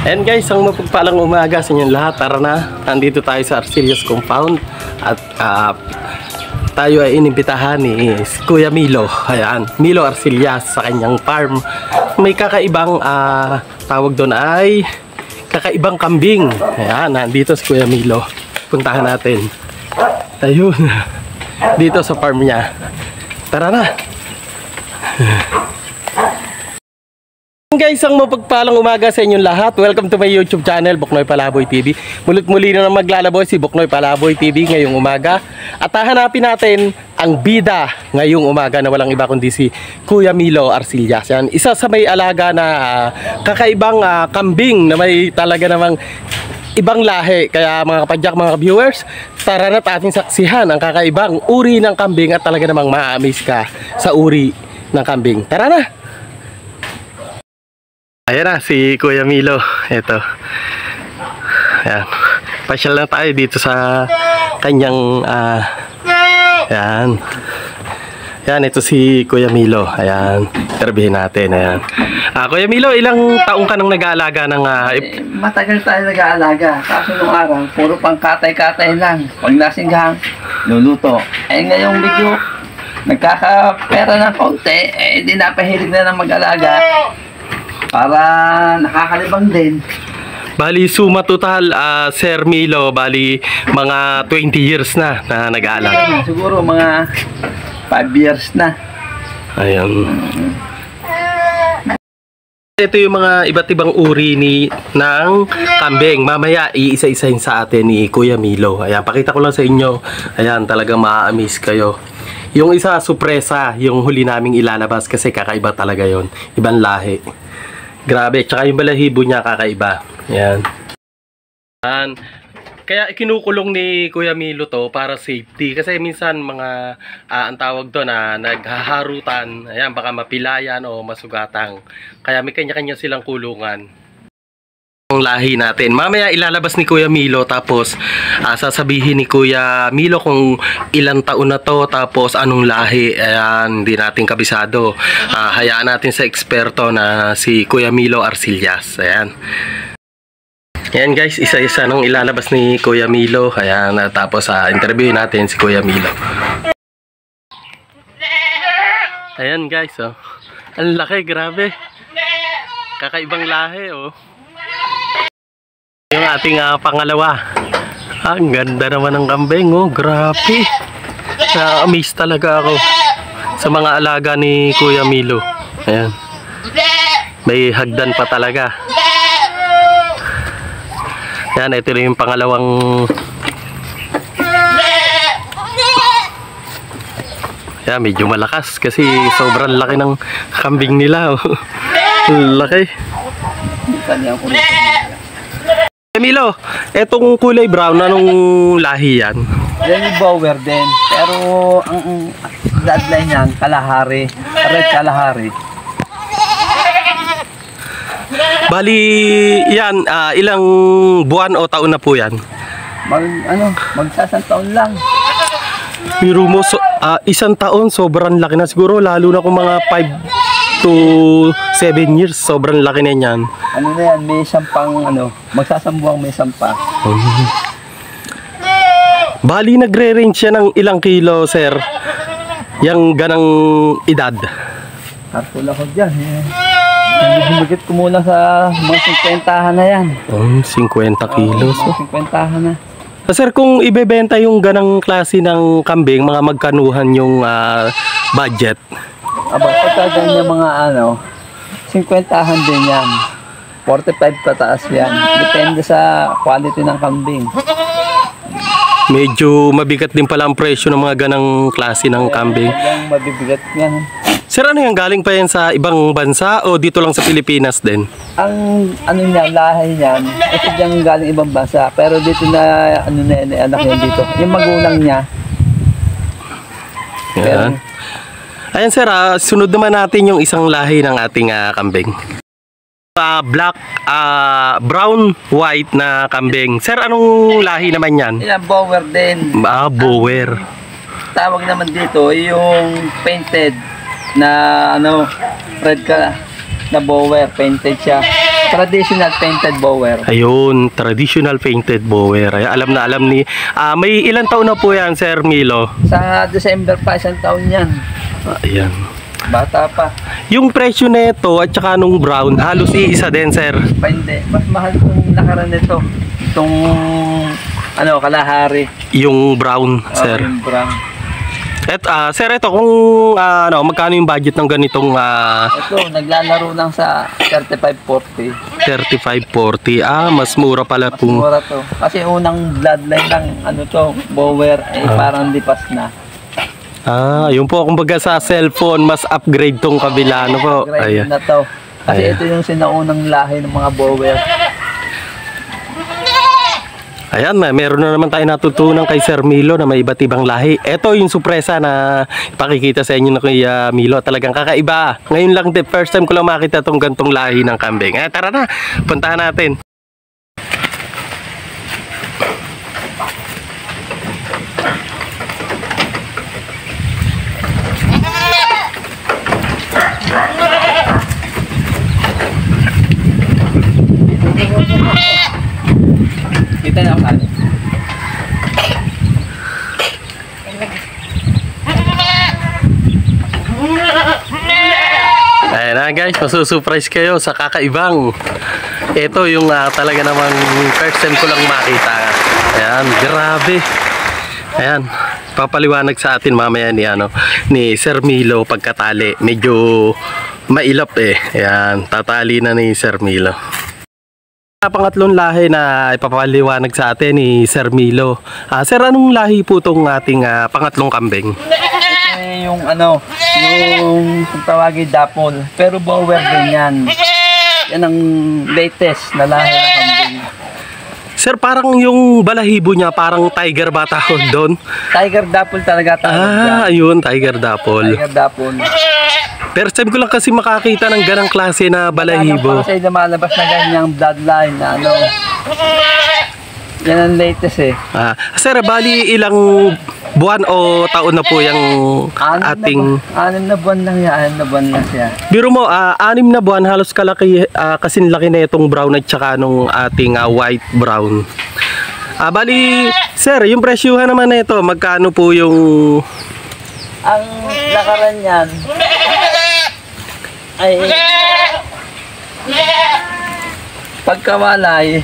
And guys, ang mapagpalang umaga sa inyong lahat. Tara na, nandito tayo sa Arcelia's Compound. At tayo ay inimbitahan ni Kuya Milo. Ayan, Milo Arcelias sa kanyang farm. May kakaibang tawag doon ay kakaibang kambing. Ayan, nandito si Kuya Milo. Puntahan natin. Ayun, dito sa farm niya. Tara na. Guys, ang mapagpalang umaga sa inyong lahat. Welcome to my YouTube channel, Buknoy Palaboy TV. Mulit-muli na maglalaboy si Buknoy Palaboy TV ngayong umaga. At hahanapin natin ang bida ngayong umaga na walang iba kundi si Kuya Milo Arcelias. Yan, isa sa may alaga na kakaibang kambing na may talaga namang ibang lahi. Kaya mga kapadyak, mga viewers, tara na ating saksihan ang kakaibang uri ng kambing at talaga namang ma-amaze ka sa uri ng kambing. Tara na! Ayan na si Kuya Milo. Ito. Ayan. Pasyal na tayo dito sa kanyang ayan. Ayan, ito si Kuya Milo. Ayan. Interviewin natin. Ayan. Kuya Milo, ilang taong ka nang nag-aalaga ng matagal tayo nag-aalaga. Kaso nung araw, puro pang katay-katay lang. Pag nasinggang, luluto. Ngayong video, nagkakapera ng konti, di napahilig na ng mag-alaga. Para nakakalibang din. Bali, suma total, Sir Milo, bali mga 20 years na nag-aalaga. Siguro mga 5 years na. Ayun. Ito yung mga iba't ibang uri ng kambing. Mamaya iisa-isahin sa atin ni Kuya Milo. Ayan, pakita ko lang sa inyo. Ayan, talagang ma-amaze kayo. Yung isa, supresa, yung huli naming ilalabas kasi kakaiba talaga yon. Ibang lahi. Grabe, tsaka yung balahibo niya kakaiba. Ayan. Kaya ikinukulong ni Kuya Milo to para safety. Kasi minsan mga ang tawag doon naghaharutan. Ayan, baka mapilayan o masugatang. Kaya may kanya-kanya silang kulungan. Ang lahi natin. Mamaya ilalabas ni Kuya Milo, tapos sasabihin ni Kuya Milo kung ilang taon na to, tapos anong lahi. Ayan, hindi natin kabisado. Hayaan natin sa eksperto na si Kuya Milo Arcelias. Ayan. Ayan guys, isa-isa nang ilalabas ni Kuya Milo. Ayan, tapos interviewin natin si Kuya Milo. Ayan guys, oh. Ang laki, grabe. Kakaibang lahi, oh. Yung ating pangalawa. Ang ganda naman ng kambing, oh. Grabe. Na-amaze talaga ako sa mga alaga ni Kuya Milo. Ayan. May hagdan pa talaga. Ayan, ito na yung pangalawang. Ayan, medyo malakas kasi sobrang laki ng kambing nila, oh. Laki. Milo, etong kulay brown, anong lahi yan? Yan yung Bower din. Pero ang bloodline yan, Kalahari. Red Kalahari. Bali, yan, ilang buwan o taon na po yan? Magsasang taon lang. Biro mo, isang taon, sobrang laki na siguro, lalo na kung mga 5 to 7 years, sobrang laki na yan. Ano na yan, may sampang, magsasambuang may sampa. Bali, nagre-range siya ng ilang kilo, sir? Yang ganang edad? Kartula ko dyan, humigit ko muna sa mga 50 na yan. 50 kilos. 50 na. Sir, kung ibebenta yung ganang klase ng kambing, mga magkanuhan yung budget? Pagka ganyan mga 50 din yan. 45 pataas yan. Depende sa quality ng kambing. Medyo mabigat din pala ang presyo ng mga ganang klase ng kambing. Yung mabibigat yan. Sir, ano yan? Galing pa yan sa ibang bansa o dito lang sa Pilipinas din? Ang niya, lahi niyan, ito diyang galing ibang bansa. Pero dito na, anak yan dito. Yung magulang niya. Yan. Ayan sir, sunod naman natin yung isang lahi ng ating kambing. Black, brown, white na kambing. Sir, anong lahi naman yan? Yan, Bower din. Bower. Tawag naman dito, yung painted na red ka na Bower, painted siya. traditional painted bower. Ayun, traditional painted bower. Ay, alam na alam ni... may ilang taon na po yan, Sir Milo? Sa December pa, isang taon yan. Ayan. Bata pa. Yung presyo nito at saka nung brown, halos iisa din, Sir. Pa hindi. Mas mahal itong lakaran nito. Itong kalahari. Yung brown, Sir. Yung brown. Sir, ito kung magkano yung budget ng ganitong Ito, naglalaro lang sa 35-40. 35-40. Mas mura pala Mas po. mura to. Kasi unang bloodline ng bower ay parang lipas na. Yun po, kumbaga sa cellphone, mas upgrade tong kabila, ano po. Upgrade na to. Kasi ito yung sinaunang lahi ng mga bower. Ayan, meron na naman tayo natutunan kay Sir Milo na may iba't ibang lahi. Ito yung supresa na ipakikita sa inyo na kay Milo. Talagang kakaiba. Ngayon lang, first time ko lang makita itong gantong lahi ng kambing. Tara na, puntahan natin. Kita na ako. Ayan na guys, masusurprise kayo sa kakaibang. Ito yung talaga namang first time ko lang makita. Ayan, grabe. Ayan, papaliwanag sa atin mamaya ni Sir Milo pagkatali. Medyo mailap Ayan, tatali na ni Sir Milo. Pangatlong lahi na ipapaliwanag sa atin ni Sir Milo. Sir, anong lahi po itong ating pangatlong kambing? Ito yung kung tawagin dapol. Pero bower din yan. Yan ang latest na lahi ng kambing. Sir, parang yung balahibo niya, parang tiger ba tawag doon? Tiger dapol talaga tawag yan. Ayun, tiger dapol. Tiger dapol. First time ko lang kasi makakita ng ganang klase na balahibo. Kasi lumalabas na ganyang bloodline na yan ang latest Sir, bali ilang buwan o taon na po yung ating... 6 na buwan lang yan, 6 na buwan lang siya. Biro mo, 6 na buwan, halos kalaki, kasing laki na itong brown at saka nung ating white brown. Bali, sir, yung presyuhan naman na ito, magkano po yung... Ang lakaran yan ay pagkawalay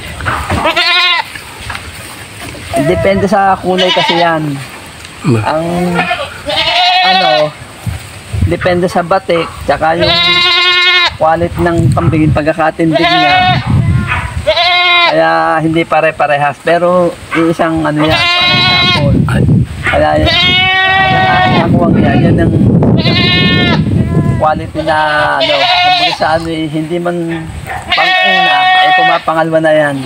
depende sa kulay kasi yan. Ang depende sa batik tsaka yung quality ng kambing, pagkakatindig niya, kaya hindi pare-parehas, pero isang yan, parang kaya yan ang quality na kung sa hindi man pang-una ay pumapangalwa na yan.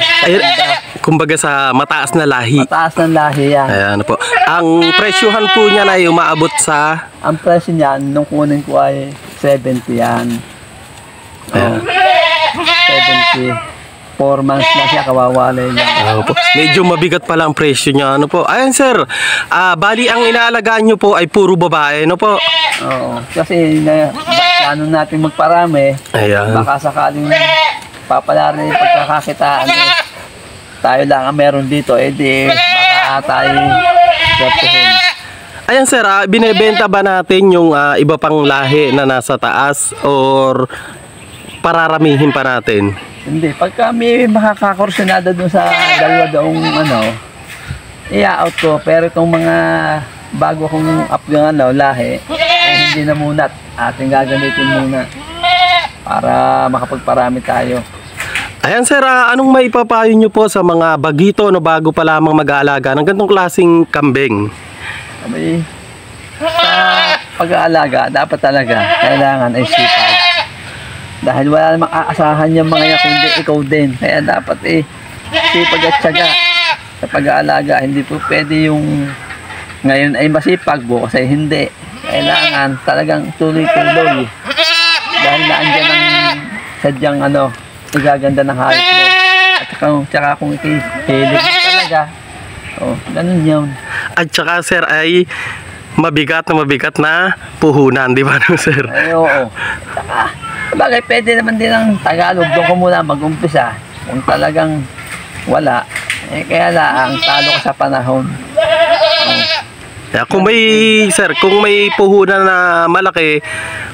Kumbaga sa mataas na lahi. Mataas ng lahi yan. Ayan po. Ang presyuhan po niya na ay umaabot sa... Ang presyo niyan nung kunin ko ay 70 yan. Ayan. 70. 4 months na siya, kawawalay lang. Medyo mabigat pala ang presyo niya. Ayan sir, bali ang inaalagaan niyo po ay puro babae, po? Oo, kasi plano natin magparami. Ayan. Baka sakaling papalarin yung pagkakakitaan. Tayo lang ang meron dito, baka tayo gapihin. Ayan sir, binebenta ba natin yung iba pang lahi na nasa taas or pararamihin pa natin? Hindi, pagka may makakakursunada dun sa dalawa daong i-out ko, pero itong mga bago kong up yung lahi, hindi na muna, ating gagamitin muna para makapagparami tayo. Ayan sir, anong maipapayo nyo po sa mga bagito na bago pa lamang mag-aalaga ng ganitong klaseng kambing? Sa pag-aalaga, dapat talaga kailangan ay sipag. Dahil wala namang aasahan yung mga yan kundi ikaw din. Kaya dapat sipag at tiyaga sa pag-aalaga. Hindi po pwede yung ngayon ay masipag, bukas ay hindi. Kailangan talagang tuloy-tuloy. Dahil naandyan ang sadyang igaganda ng hayop mo. At tsaka kung ikihilig talaga, ganun yun. At tsaka sir ay mabigat na puhunan, di ba no, sir? Ay, oo. Tsaka Bagay, pwede naman din ang Tagalog. Doon ko muna mag-umpisa. Kung talagang wala, kaya lang, talo ko sa panahon. Yeah, kung may sir, kung may puhunan na malaki,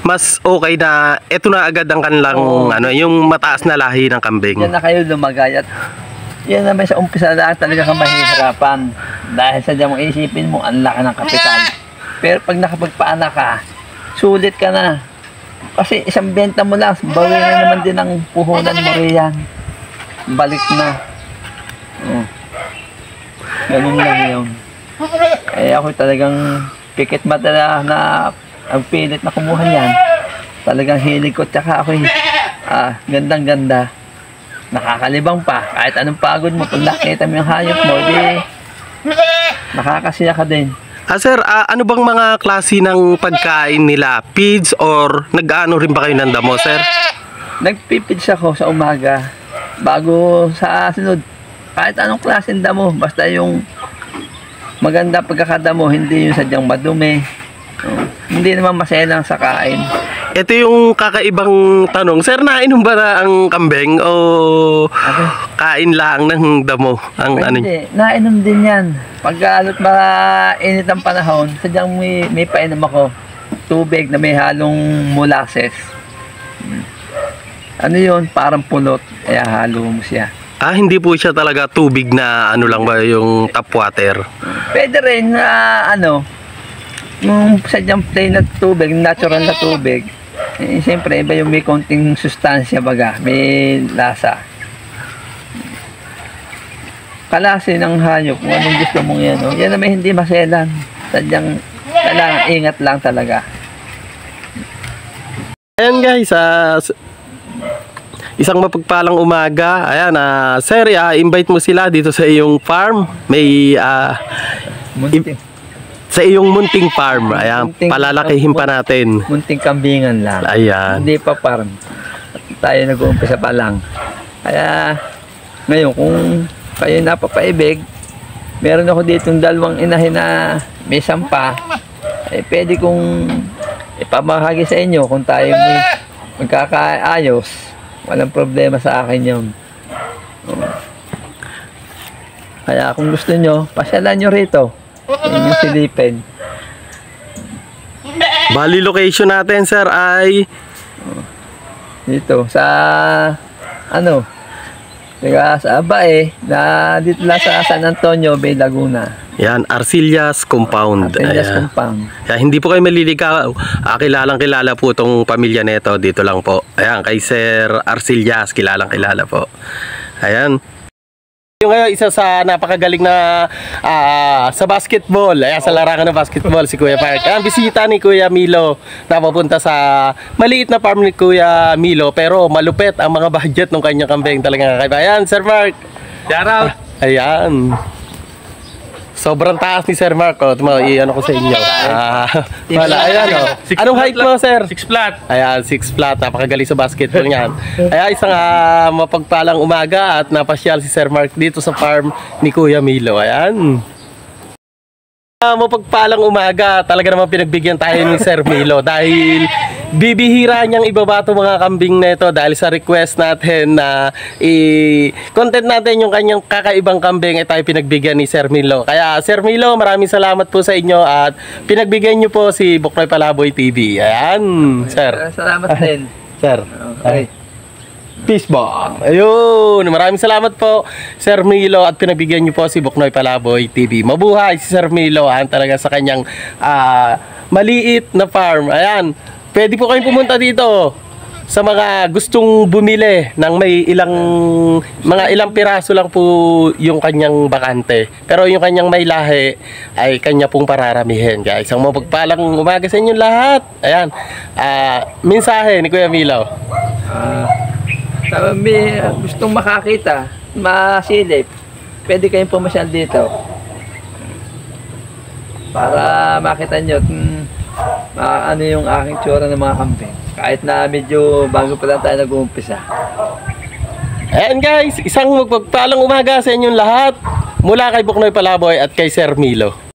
mas okay na ito na agad ang kanilang ano, yung mataas na lahi ng kambing. Yan na kayo lumagay at yan naman sa umpisa lang talaga kang mahihirapan dahil sa mong isipin mo ang laki ng kapital. Pero pag nakapagpaanak ka, sulit ka na. Kasi isang benta mo lang, bawi na naman din ang puhunan mo riyan. Balik na. Ganun lang yun. Eh ako talagang pikit mata na ang pilit na kumuha niyan. Talagang hilig ko, tsaka ako gandang ganda. Nakakalibang pa. Kahit anong pagod mo, pag nakita mo yung hayop mo, di nakakasiya ka din. Sir, ano bang mga klase ng pagkain nila? Feeds or nag-ano rin ba kayo ng damo, sir? Nagpipids ako sa umaga bago sa sunod. Kahit anong klase ng damo, basta yung maganda pagkakadamo, hindi yung sadyang madumi. Hindi naman maselang sa kain. Ito yung kakaibang tanong. Sir, nainom ba na ang kambing o kain lang ng damo? Ang hindi, nainom din yan. Pagkalot mainit ang panahon, sadyang may painom ako. Tubig na may halong molasses. Ano yun? Parang pulot. Kaya halo mo siya. Hindi po siya talaga tubig na ano lang ba yung tap water? Pwede rin na yung sadyang plain na tubig, natural na tubig. Siyempre, iba yung may konting sustansya baga, may lasa. Kalasi ng hayop, kung anong gusto mong yan. Yan naman hindi maselan. Sadyang kailangan ingat lang talaga. Ayan guys, isang mapagpalang umaga. Ayan, sir, invite mo sila dito sa iyong farm. May sa iyong munting farm. Ayan, palalakihin pa natin. Munting kambingan lang. Ayan. Hindi pa farm. Tayo nag-uumpisa pa lang. Kaya ngayon kung kayo napapaibig, meron ako ditong dalawang inahin na may sampa. Pwede kong ipamahagi sa inyo kung tayo may magkakaayos. Walang problema sa akin yun. Kaya kung gusto nyo, pasyalan nyo rito. Yung silipin. Bali location natin, sir, ay dito sa sa Abae, na dito lang sa San Antonio Bay, Laguna. Yan, Arcillas Compound. Arcillas Compound. Kaya hindi po kayo maliligaw. Kilalang-kilala po itong pamilya nito. Dito lang po. Ayan, kay Sir Arcillas, kilalang-kilala po. Ayan. Yung ngayon, isa sa napakagaling na sa basketball. Ayan, sa larangan ng basketball, si Kuya Park. Ayan, bisita ni Kuya Milo na papunta sa maliit na farm ni Kuya Milo. Pero malupit ang mga budget ng kanyang kambing. Talagang kakaiba. Ayan, Sir Mark. Shout out. Ayan. Sobrang taas ni Sir Mark. I-ano ko sa inyo. Ayan, anong height mo, sir? 6 flat. Ayan, 6 flat. Napakagaling sa basketball niyan. Ayan, isang mapagpalang umaga at napasyal si Sir Mark dito sa farm ni Kuya Milo. Ayan. Mapagpalang umaga, talaga naman pinagbigyan tayo ni Sir Milo dahil bibihira niyang ibaba itong mga kambing na ito dahil sa request natin na i-content natin yung kanyang kakaibang kambing ay tayo pinagbigyan ni Sir Milo. Kaya Sir Milo, maraming salamat po sa inyo at pinagbigyan niyo po si Buknoy Palaboy TV. Ayan, sir. Salamat din. Sir. Okay. Peace bomb. Ayun, maraming salamat po Sir Milo at pinagbigyan niyo po si Buknoy Palaboy TV. Mabuhay si Sir Milo talaga sa kanyang maliit na farm. Ayan, pwede po kayong pumunta dito sa mga gustong bumili ng may ilang piraso lang po yung kanyang bakante. Pero yung kanyang may lahi ay kanya pong pararamihin, guys. Ang mapagpalang umaga sa inyo lahat. Ayan, mensahe ni Kuya Milo. May gustong makakita, masilip, pwede kayong pumasyal dito para makita nyo ano yung aking tsura ng mga kambing. Kahit na medyo bago pa lang tayo nag-uumpisa. Ayan guys, isang magpagpalang umaga sa inyong lahat mula kay Buknoy Palaboy at kay Sir Milo.